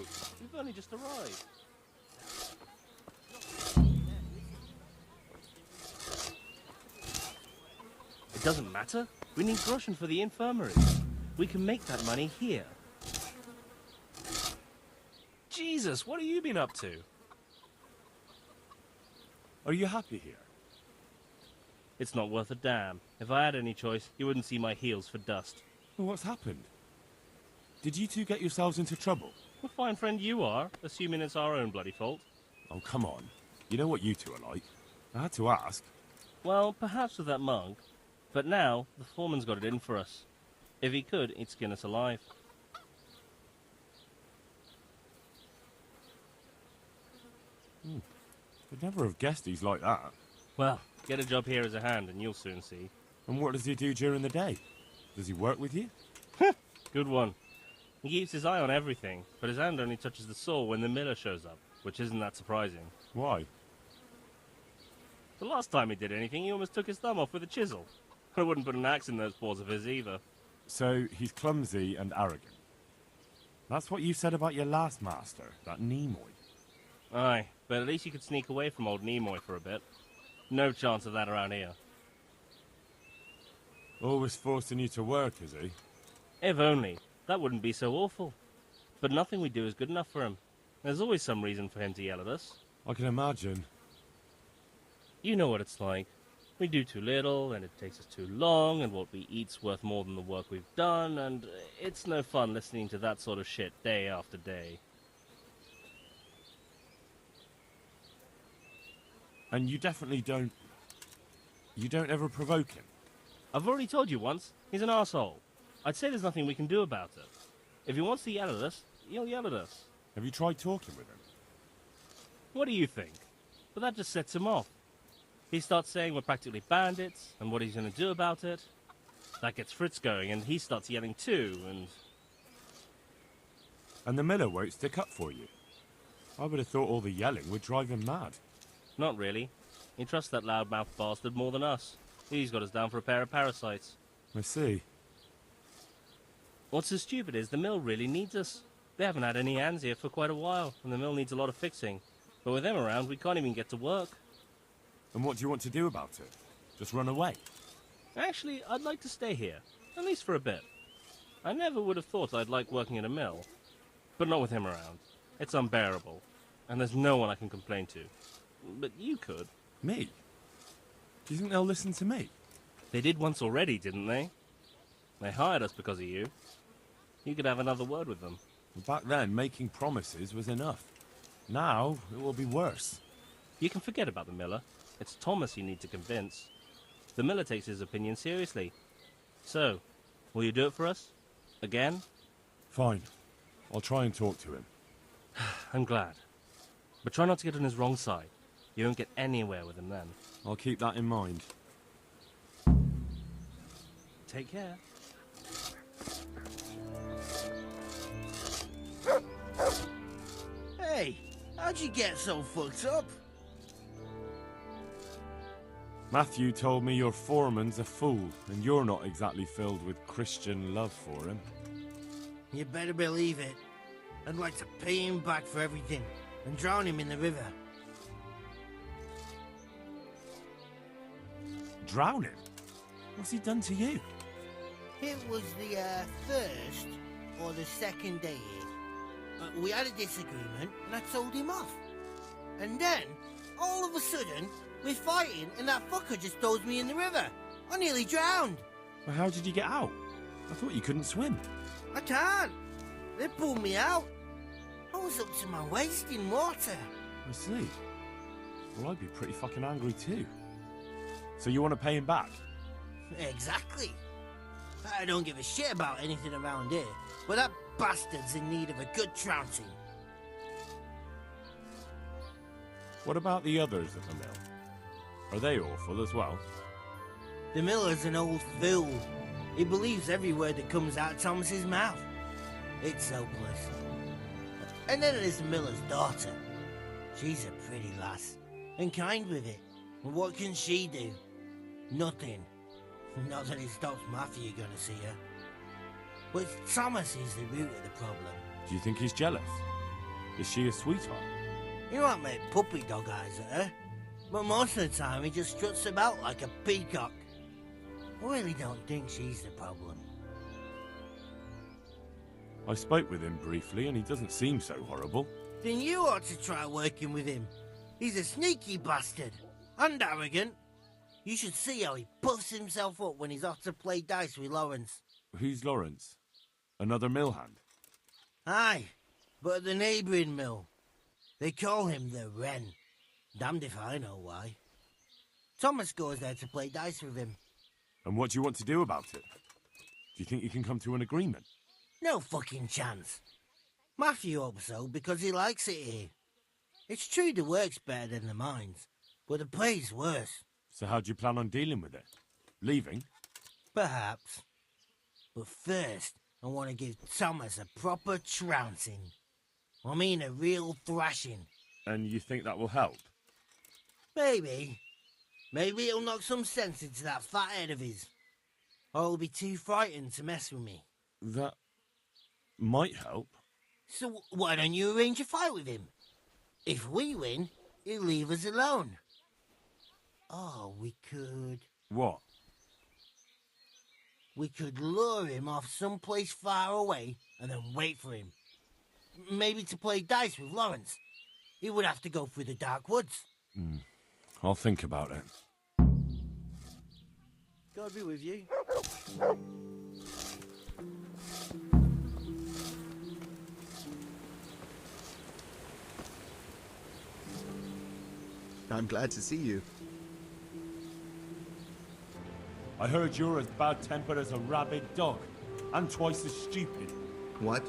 boat. We've only just arrived. It doesn't matter. We need groschen for the infirmary. We can make that money here. Jesus, what have you been up to? Are you happy here? It's not worth a damn. If I had any choice, you wouldn't see my heels for dust. Well, what's happened? Did you two get yourselves into trouble? A fine friend you are, assuming it's our own bloody fault. Oh, come on. You know what you two are like. I had to ask. Well, perhaps with that mug. But now, the foreman's got it in for us. If he could, he'd skin us alive. I'd never have guessed he's like that. Well, get a job here as a hand and you'll soon see. And what does he do during the day? Does he work with you? Good one. He keeps his eye on everything, but his hand only touches the saw when the miller shows up, which isn't that surprising. Why? The last time he did anything, he almost took his thumb off with a chisel. I wouldn't put an axe in those paws of his either. So, he's clumsy and arrogant. That's what you said about your last master, that Nimoy. Aye, but at least you could sneak away from old Nimoy for a bit. No chance of that around here. Always forcing you to work, is he? If only. That wouldn't be so awful. But nothing we do is good enough for him. There's always some reason for him to yell at us. I can imagine. You know what it's like. We do too little, and it takes us too long, and what we eat's worth more than the work we've done, and it's no fun listening to that sort of shit day after day. And you definitely don't... You don't ever provoke him? I've already told you once, he's an arsehole. I'd say there's nothing we can do about it. If he wants to yell at us, he'll yell at us. Have you tried talking with him? What do you think? But that just sets him off. He starts saying we're practically bandits, and what he's going to do about it. That gets Fritz going, and he starts yelling too, and... And the miller won't stick up for you? I would have thought all the yelling would drive him mad. Not really. He trusts that loudmouth bastard more than us. He's got us down for a pair of parasites. I see. What's so stupid is the mill really needs us. They haven't had any hands here for quite a while, and the mill needs a lot of fixing. But with them around, we can't even get to work. And what do you want to do about it? Just run away? Actually, I'd like to stay here, at least for a bit. I never would have thought I'd like working at a mill. But not with him around. It's unbearable. And there's no one I can complain to. But you could. Me? Do you think they'll listen to me? They did once already, didn't they? They hired us because of you. You could have another word with them. Back then, making promises was enough. Now, it will be worse. You can forget about the miller. It's Thomas you need to convince. The miller takes his opinion seriously. So, will you do it for us? Again? Fine. I'll try and talk to him. I'm glad. But try not to get on his wrong side. You won't get anywhere with him then. I'll keep that in mind. Take care. Hey, how'd you get so fucked up? Matthew told me your foreman's a fool, and you're not exactly filled with Christian love for him. You better believe it. I'd like to pay him back for everything and drown him in the river. Drown him? What's he done to you? It was the first or the second day here. We had a disagreement and I told him off. And then, all of a sudden, we're fighting and that fucker just throws me in the river. I nearly drowned. Well, how did you get out? I thought you couldn't swim. I can't. They pulled me out. I was up to my waist in water. I see. Well, I'd be pretty fucking angry too. So you want to pay him back? Exactly. I don't give a shit about anything around here, but that bastard's in need of a good trouncing. What about the others at the mill? Are they awful as well? The miller's an old fool. He believes every word that comes out of Thomas's mouth. It's hopeless. And then there's the miller's daughter. She's a pretty lass, and kind with it. And what can she do? Nothing. Not that it stops Matthew going to see her. But Thomas is the root of the problem. Do you think he's jealous? Is she a sweetheart? He might make puppy dog eyes at her, but most of the time he just struts about like a peacock. I really don't think she's the problem. I spoke with him briefly and he doesn't seem so horrible. Then you ought to try working with him. He's a sneaky bastard. And arrogant. You should see how he puffs himself up when he's off to play dice with Lawrence. Who's Lawrence? Another mill hand? Aye, but at the neighbouring mill. They call him the Wren. Damned if I know why. Thomas goes there to play dice with him. And what do you want to do about it? Do you think you can come to an agreement? No fucking chance. Matthew hopes so because he likes it here. It's true the work's better than the mines, but the pay's worse. So how do you plan on dealing with it? Leaving? Perhaps. But first, I want to give Thomas a proper trouncing. I mean a real thrashing. And you think that will help? Maybe. Maybe it'll knock some sense into that fat head of his. Or he'll be too frightened to mess with me. That might help. So why don't you arrange a fight with him? If we win, he'll leave us alone. Oh, we could... What? We could lure him off someplace far away and then wait for him. Maybe to play dice with Lawrence. He would have to go through the dark woods. I'll think about it. God be with you. I'm glad to see you. I heard you're as bad-tempered as a rabid dog, and twice as stupid. What?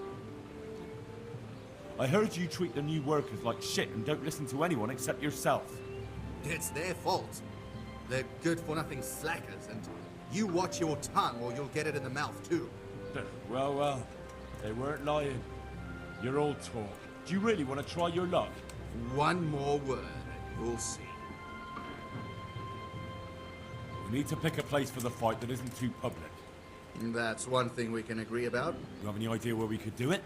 I heard you treat the new workers like shit and don't listen to anyone except yourself. It's their fault. They're good-for-nothing slackers, and you watch your tongue or you'll get it in the mouth, too. Well, they weren't lying. You're all talk. Do you really want to try your luck? One more word, and you'll see. We need to pick a place for the fight that isn't too public. That's one thing we can agree about. You have any idea where we could do it?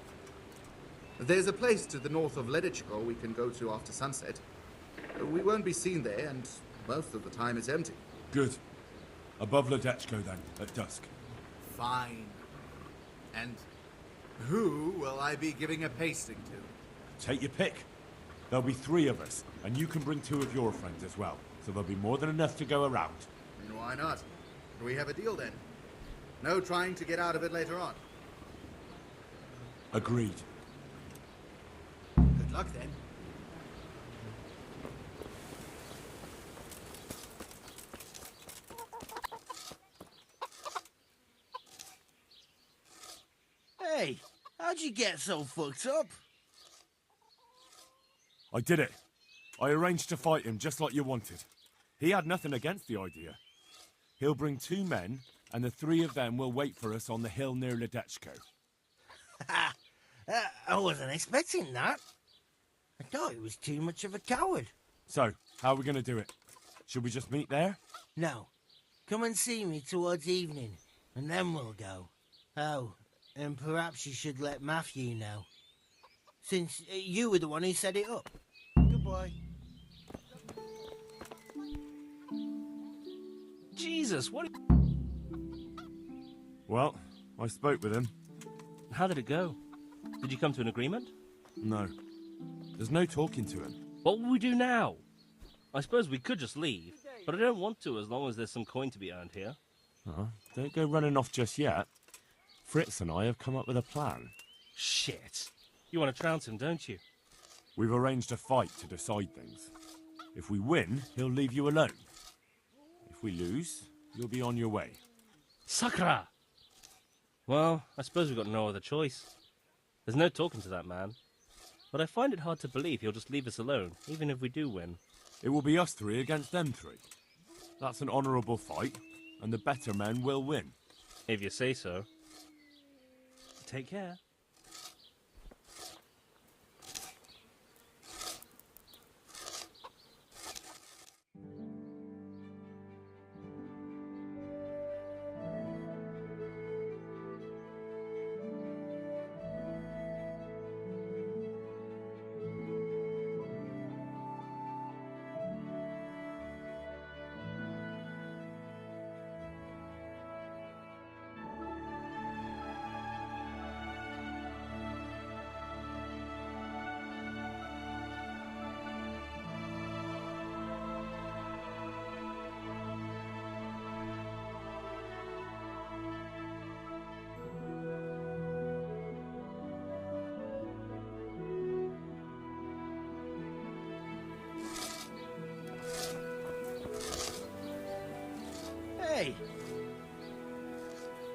There's a place to the north of Leditchko we can go to after sunset. We won't be seen there, and most of the time it's empty. Good. Above Ledetchko, then, at dusk. Fine. And who will I be giving a pasting to? Take your pick. There'll be 3 of us, and you can bring 2 of your friends as well, so there'll be more than enough to go around. Why not? We have a deal then. No trying to get out of it later on. Agreed. Good luck then. Hey, how'd you get so fucked up? I did it. I arranged to fight him just like you wanted. He had nothing against the idea. He'll bring 2 men, and the 3 of them will wait for us on the hill near Ledetchko. I wasn't expecting that. I thought he was too much of a coward. So, how are we going to do it? Should we just meet there? No. Come and see me towards evening, and then we'll go. Oh, and perhaps you should let Matthew know. Since you were the one who set it up. Goodbye. Jesus, what? Well, I spoke with him. How did it go? Did you come to an agreement? No. There's no talking to him. What will we do now? I suppose we could just leave, but I don't want to as long as there's some coin to be earned here. Don't go running off just yet. Fritz and I have come up with a plan. Shit. You want to trounce him, don't you? We've arranged a fight to decide things. If we win, he'll leave you alone. If we lose, you'll be on your way. Sakra! Well, I suppose we've got no other choice. There's no talking to that man. But I find it hard to believe he'll just leave us alone, even if we do win. It will be us 3 against them 3. That's an honourable fight, and the better men will win. If you say so. Take care.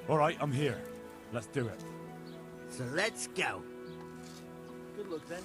All right, I'm here. Let's do it. So let's go. Good luck then.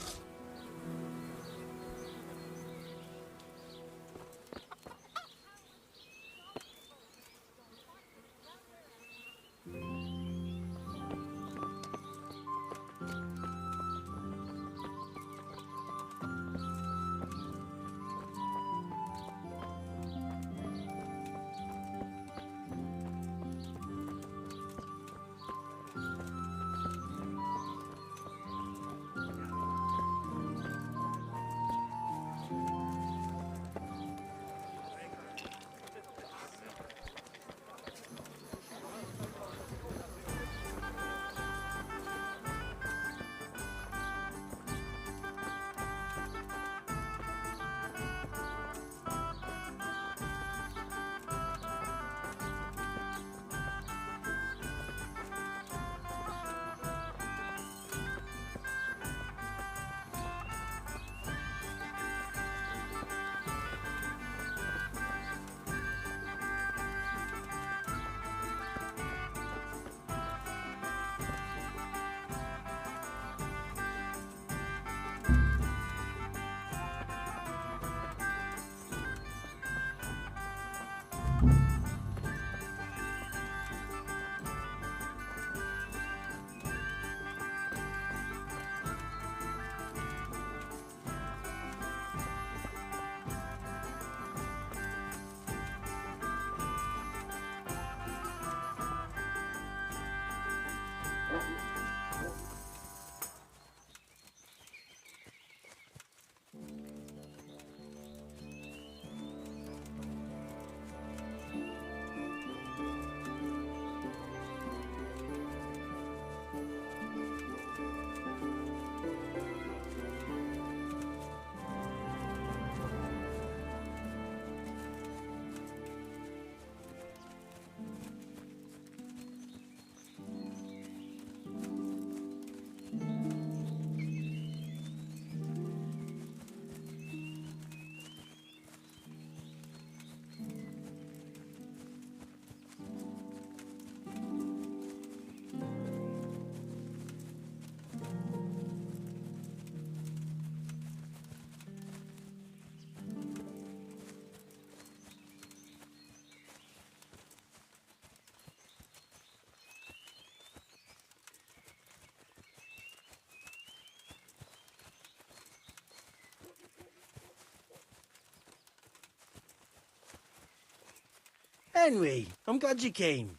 Henry, I'm glad you came.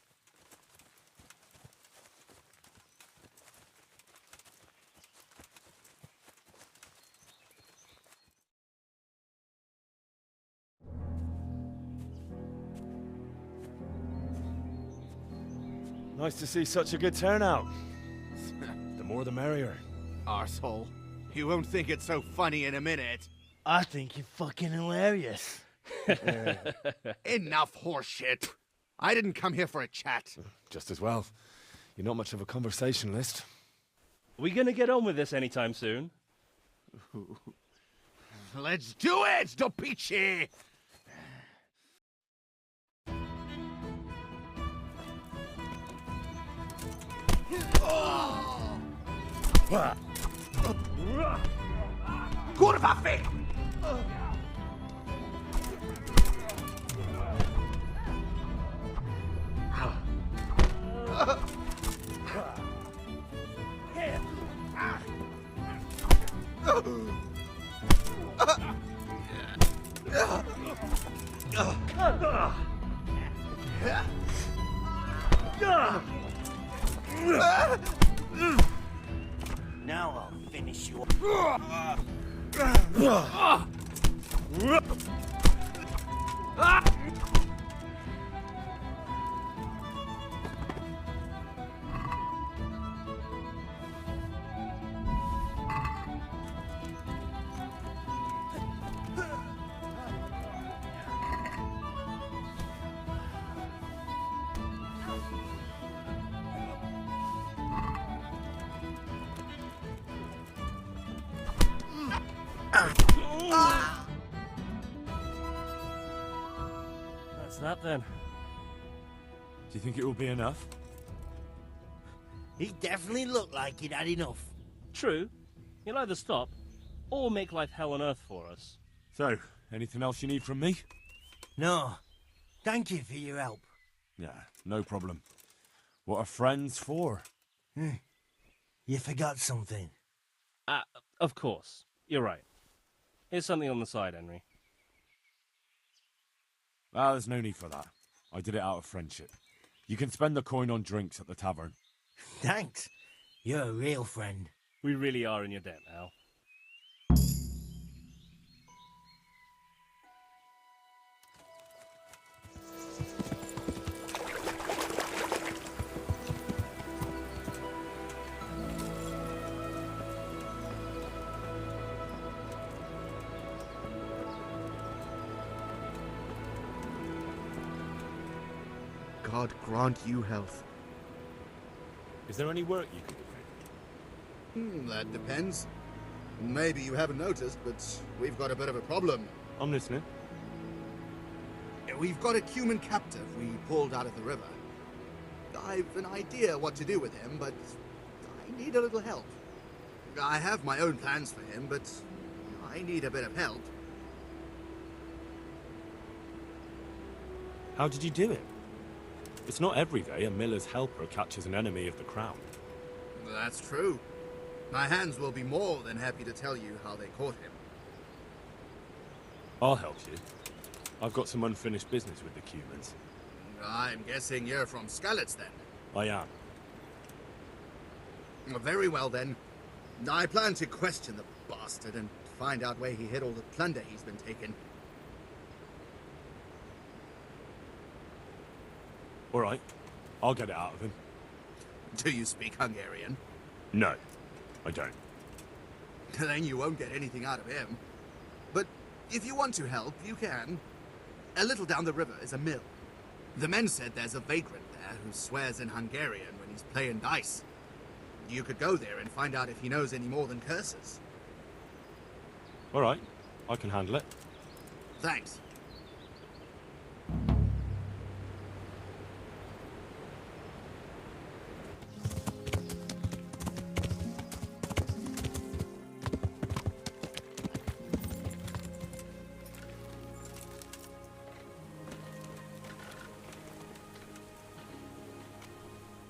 Nice to see such a good turnout. The more the merrier. Arsehole. You won't think it's so funny in a minute. I think you're fucking hilarious. Enough horseshit. I didn't come here for a chat. Just as well. You're not much of a conversationalist. Are we gonna get on with this anytime soon? Let's do it, Dopici! Kurwa fick! Now I'll finish you. That's that then. Do you think it will be enough? He definitely looked like he'd had enough. True. He'll either stop, or make life hell on earth for us. So, anything else you need from me? No. Thank you for your help. Yeah, no problem. What are friends for? You forgot something. Of course. You're right. Here's something on the side, Henry. Ah, there's no need for that. I did it out of friendship. You can spend the coin on drinks at the tavern. Thanks. You're a real friend. We really are in your debt now. God grant you health. Is there any work you can do? That depends. Maybe you haven't noticed, but we've got a bit of a problem. I'm listening. We've got a human captive we pulled out of the river. I've an idea what to do with him, but I need a little help. I have my own plans for him, but I need a bit of help. How did you do it? It's not every day a miller's helper catches an enemy of the crown. That's true. My hands will be more than happy to tell you how they caught him. I'll help you. I've got some unfinished business with the Cumans. I'm guessing you're from Skalitz, then. I am. Very well, then. I plan to question the bastard and find out where he hid all the plunder he's been taking. All right. I'll get it out of him. Do you speak Hungarian? No, I don't. Then you won't get anything out of him. But if you want to help, you can. A little down the river is a mill. The men said there's a vagrant there who swears in Hungarian when he's playing dice. You could go there and find out if he knows any more than curses. All right. I can handle it. Thanks.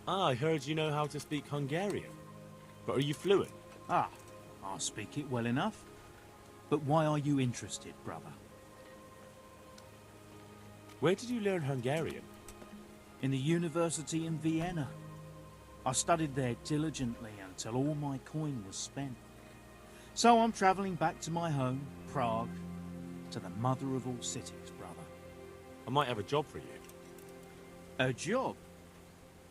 Ah, I heard you know how to speak Hungarian. But are you fluent? Ah, I'll speak it well enough. But why are you interested, brother? Where did you learn Hungarian? In the university in Vienna. I studied there diligently until all my coin was spent. So I'm travelling back to my home, Prague, to the mother of all cities, brother. I might have a job for you. A job?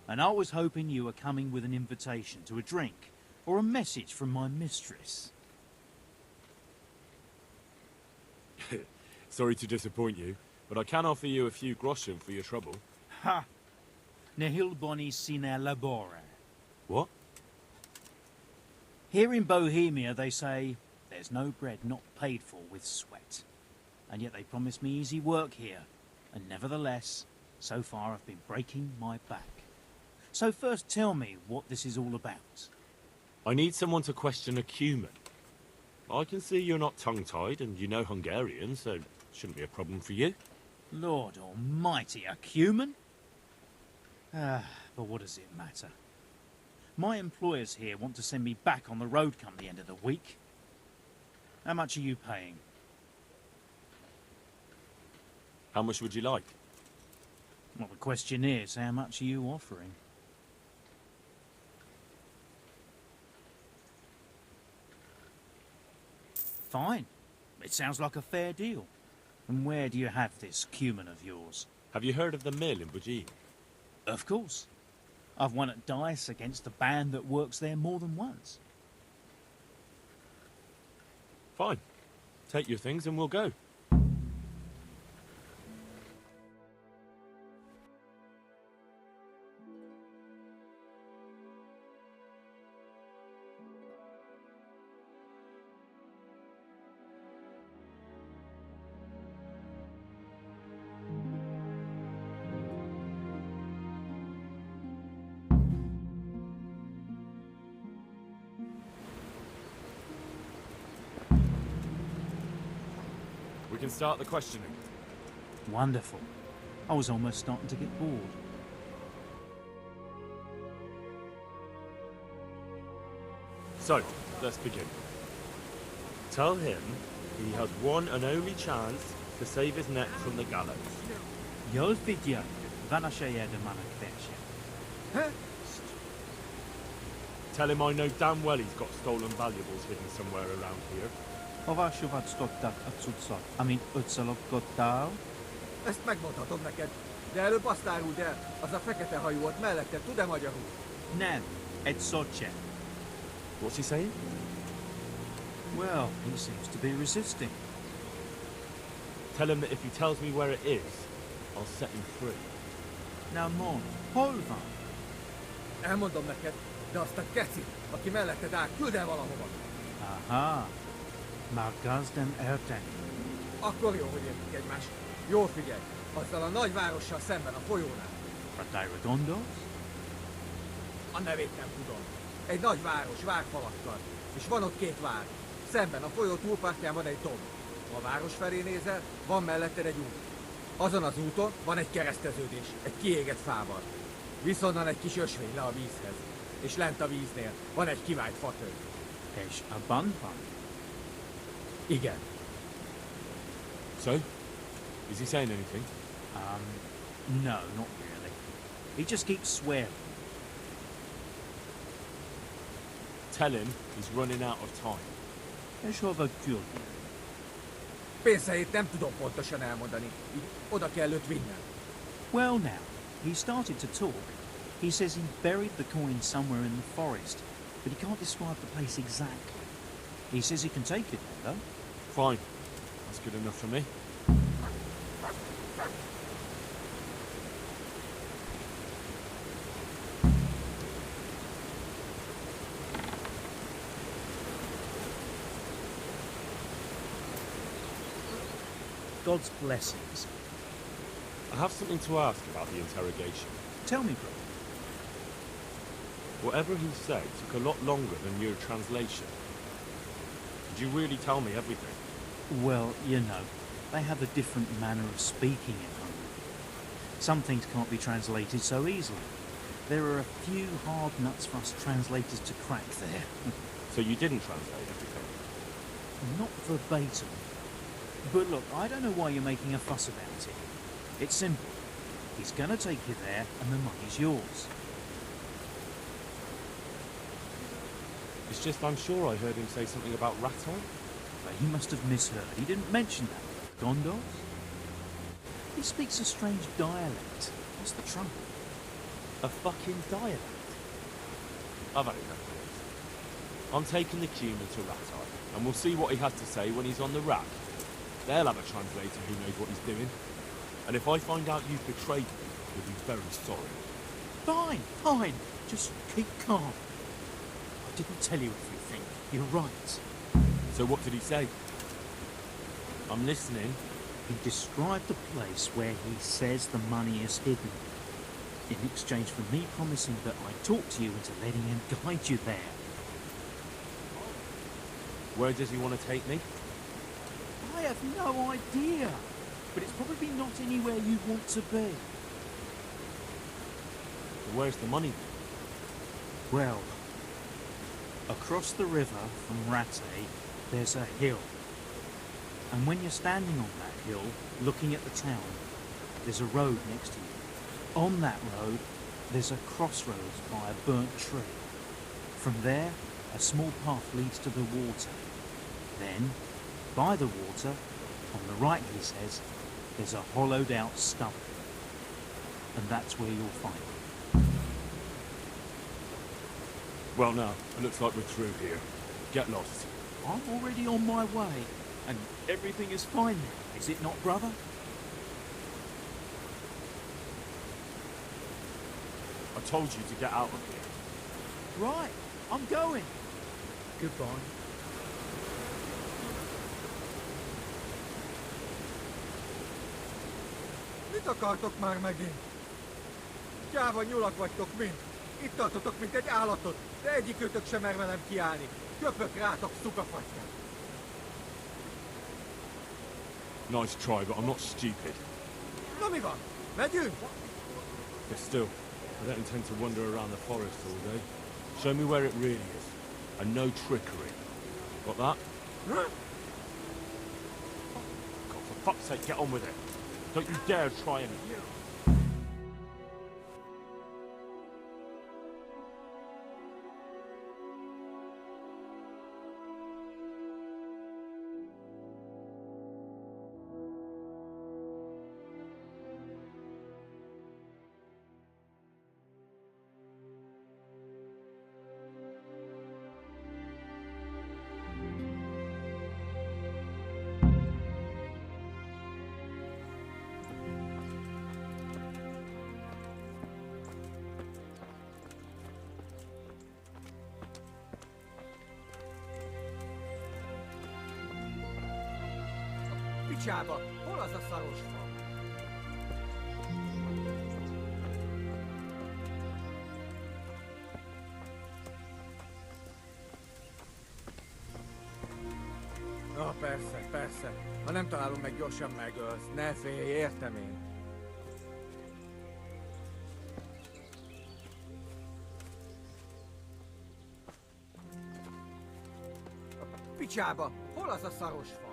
And I was hoping you were coming with an invitation to a drink, or a message from my mistress. Sorry to disappoint you, but I can offer you a few groschen for your trouble. Ha! Nihil boni sine labore. What? Here in Bohemia they say, there's no bread not paid for with sweat. And yet they promise me easy work here. And nevertheless, so far I've been breaking my back. So first tell me what this is all about. I need someone to question a Cuman. I can see you're not tongue-tied and you know Hungarian, so it shouldn't be a problem for you. Lord almighty, a Cuman? But what does it matter? My employers here want to send me back on the road come the end of the week. How much are you paying? How much would you like? Well, the question is, how much are you offering? Fine. It sounds like a fair deal. And where do you have this Cuman of yours? Have you heard of the mill in Bujin? Of course. I've won at dice against a band that works there more than once. Fine. Take your things and we'll go. We can start the questioning. Wonderful. I was almost starting to get bored. So, let's begin. Tell him he has one and only chance to save his neck from the gallows. Jól figyelj, van a seje de manak verse. Tell him I know damn well he's got stolen valuables hidden somewhere around here. Hova suvat stottak a cuccot, amint ötszaloggottál? Ezt megmondhatom neked, de előbb azt áruld el, az a fekete hajú ott mellette tud-e magyarul? Nem, egy szocse. What's he saying? Well, he seems to be resisting. Tell him that if he tells me where it is, I'll set him free. Now, mon, hol van? Elmondom neked, de azt a kecit, aki melletted áll, küld el valahova. Aha, már gazdem eltenni. Akkor jó, hogy értünk egymást. Jól figyelj, azzal a nagy várossal szemben a folyónál. Radairagondos? A nevét nem tudom. Egy nagy város, várfalakkal. És van ott két vár. Szemben a folyó túlpartján van egy domb. Ha a város felé nézel, van melletted egy út. Azon az úton van egy kereszteződés, egy kiégett fával. Viszonnan egy kis ösvény le a vízhez. És lent a víznél van egy kivált fatő. És a banban? Igen. So? Is he saying anything? No, not really. He just keeps swearing. Tell him he's running out of time. És hova küldni? Pénzhelyét nem tudom pontosan elmondani. Így oda kell őt vinnem. Well now, he started to talk. He says he buried the coin somewhere in the forest, but he can't describe the place exactly. He says he can take it there, though. Fine. That's good enough for me. God's blessings. I have something to ask about the interrogation. Tell me, brother. Whatever he said took a lot longer than your translation. Did you really tell me everything? Well, you know, they have a different manner of speaking in Hungary. Some things can't be translated so easily. There are a few hard nuts for us translators to crack there. So you didn't translate everything? Not verbatim. But look, I don't know why you're making a fuss about it. It's simple. He's gonna take you there, and the money's yours. It's just I'm sure I heard him say something about Raton. But he must have misheard. He didn't mention that. Gondos? He speaks a strange dialect. What's the trouble? A fucking dialect. I've had enough of this. I'm taking the Cuman to Raton, and we'll see what he has to say when he's on the rack. They'll have a translator who knows what he's doing. And if I find out you've betrayed me, you'll be very sorry. Fine, fine. Just keep calm. I didn't tell you everything. You're right. So what did he say? I'm listening. He described the place where he says the money is hidden, in exchange for me promising that I'd talk to you into letting him guide you there. Where does he want to take me? I have no idea, but it's probably not anywhere you want to be. Where's the money? Well, across the river from Rattay, there's a hill. And when you're standing on that hill, looking at the town, there's a road next to you. On that road, there's a crossroads by a burnt tree. From there, a small path leads to the water. Then, by the water, on the right, he says, there's a hollowed out stump. And that's where you'll find it. Well, now, it looks like we're through here. Get lost. I'm already on my way, and everything is fine now, is it not, brother? I told you to get out of here. Right, I'm going. Goodbye. Mit akartok már megint? Gyáva nyulak vagytok mind. Itt tartotok, mint egy állatot, de egyikőtök sem mer velem kiállni. Köpök rátok szukafattyát. Nice try, but I'm not stupid. Na mi van? Megyünk? But still, I don't intend to wander around the forest all day. Show me where it really is. And no trickery. Got that? Huh? God, for fuck's sake, get on with it. Don't you dare try anything. Picsába! Hol az a szaros fa? Persze, persze. Ha nem találom meg, gyorsan megölsz. Ne félj, értem én. Picsába! Hol az a szaros fa?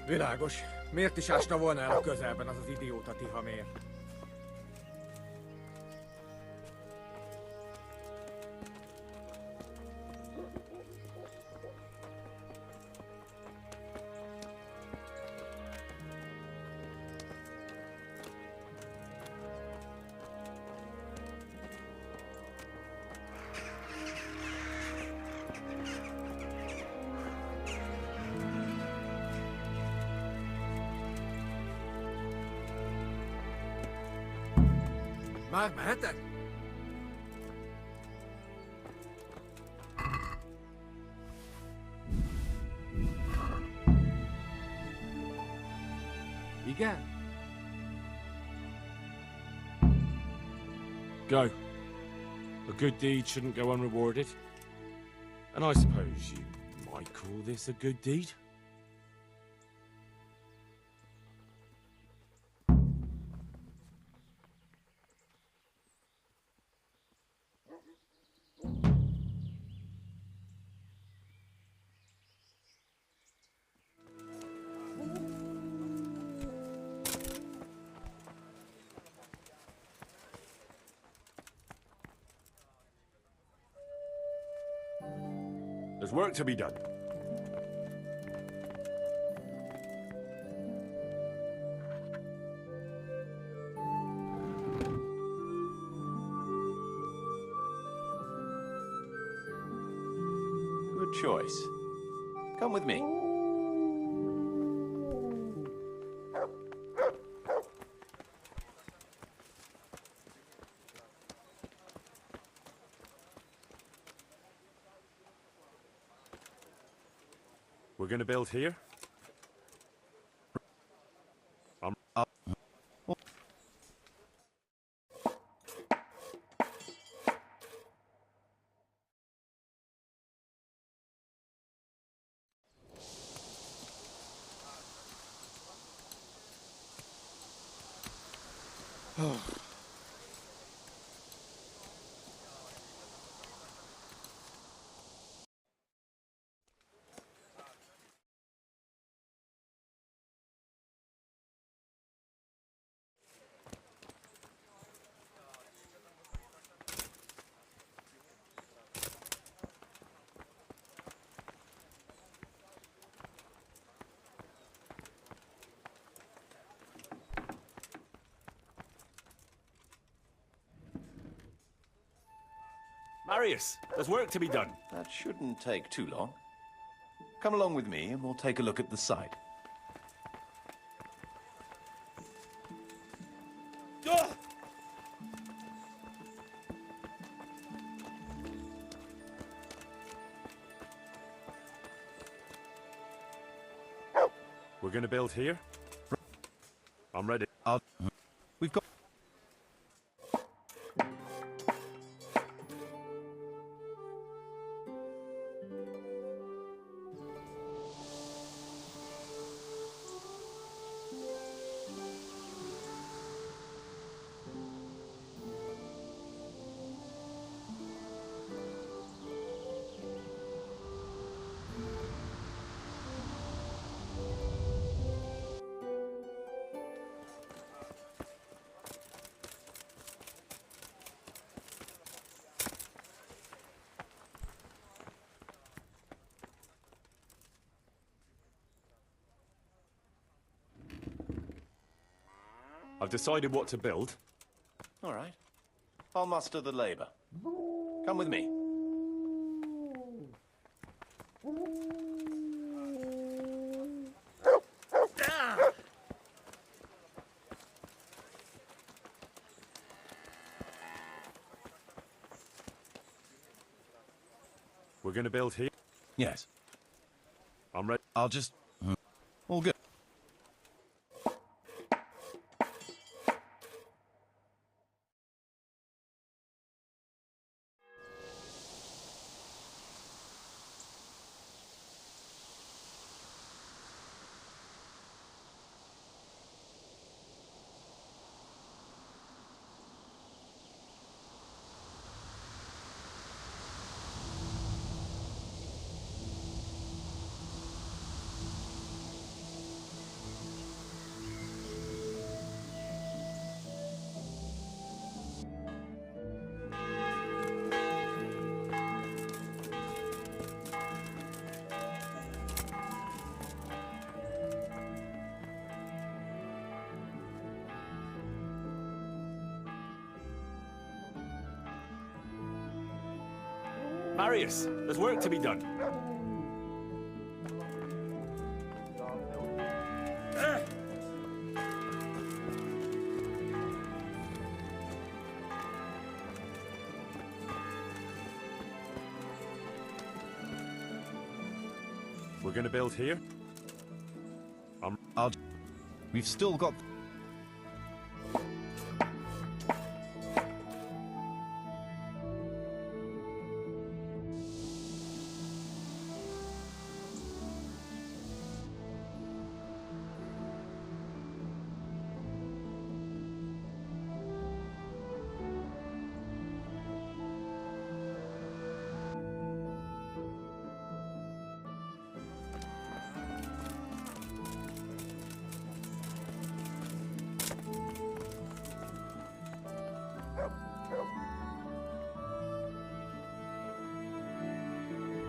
Világos. Miért is ásna volna el a közelben az az idióta Tihamér? Már mehetek? Igen? Go. A good deed shouldn't go unrewarded. And I suppose you might call this a good deed? There's work to be done. Good choice. Come with me. We're gonna build here? I'm up. Marius, there's work to be done. That shouldn't take too long. Come along with me and we'll take a look at the site. We're gonna build here? I'm ready. We've got... I've decided what to build. All right. I'll muster the labor. Come with me. We're going to build here. Yes. I'm ready. I'll just... All good. Marius, there's work to be done. We're going to build here. We've still got...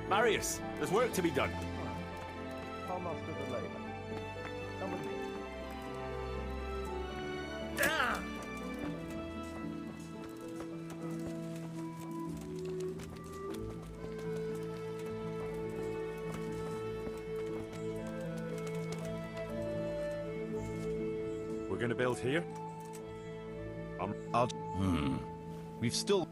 Marius, there's work to be done. I'll muster the labor. Come with me. We're going to build here. We've still...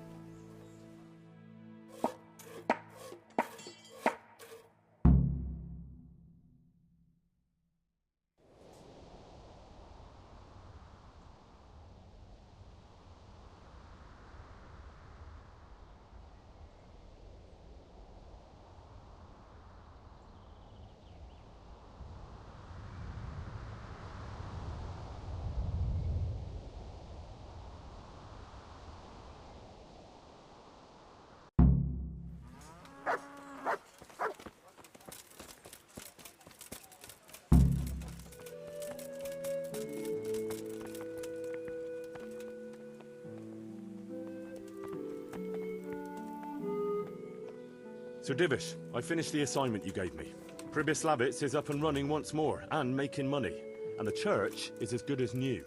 Sir Divish, I finished the assignment you gave me. Pribyslavitz is up and running once more, and making money. And the church is as good as new.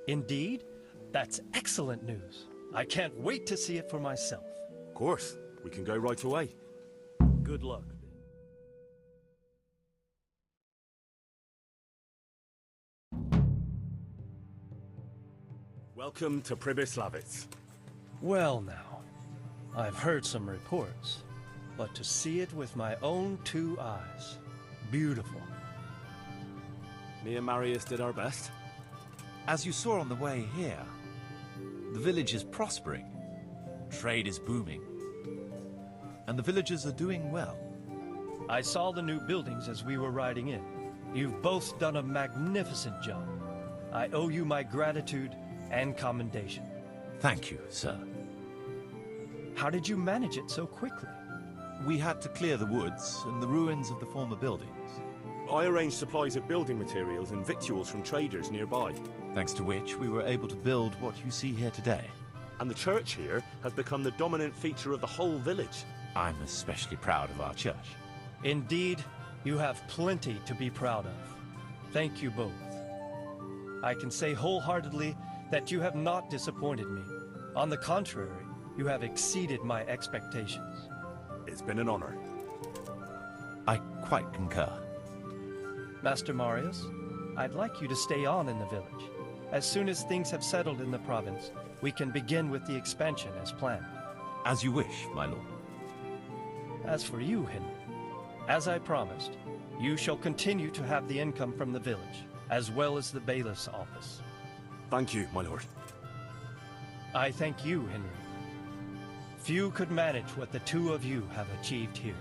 Indeed? That's excellent news. I can't wait to see it for myself. Of course, we can go right away. Good luck. Welcome to Pribyslavitz. Well now, I've heard some reports, but to see it with my own two eyes, beautiful. Me and Marius did our best. As you saw on the way here, the village is prospering. Trade is booming. And the villagers are doing well. I saw the new buildings as we were riding in. You've both done a magnificent job. I owe you my gratitude and commendation. Thank you, sir. How did you manage it so quickly? We had to clear the woods and the ruins of the former buildings. I arranged supplies of building materials and victuals from traders nearby. Thanks to which we were able to build what you see here today. And the church here has become the dominant feature of the whole village. I'm especially proud of our church. Indeed, you have plenty to be proud of. Thank you both. I can say wholeheartedly that you have not disappointed me. On the contrary, you have exceeded my expectations. It's been an honor. I quite concur. Master Marius, I'd like you to stay on in the village. As soon as things have settled in the province, we can begin with the expansion as planned. As you wish, my lord. As for you, Henry, as I promised, you shall continue to have the income from the village, as well as the bailiff's office. Thank you, my lord. I thank you, Henry. Few could manage what the two of you have achieved here.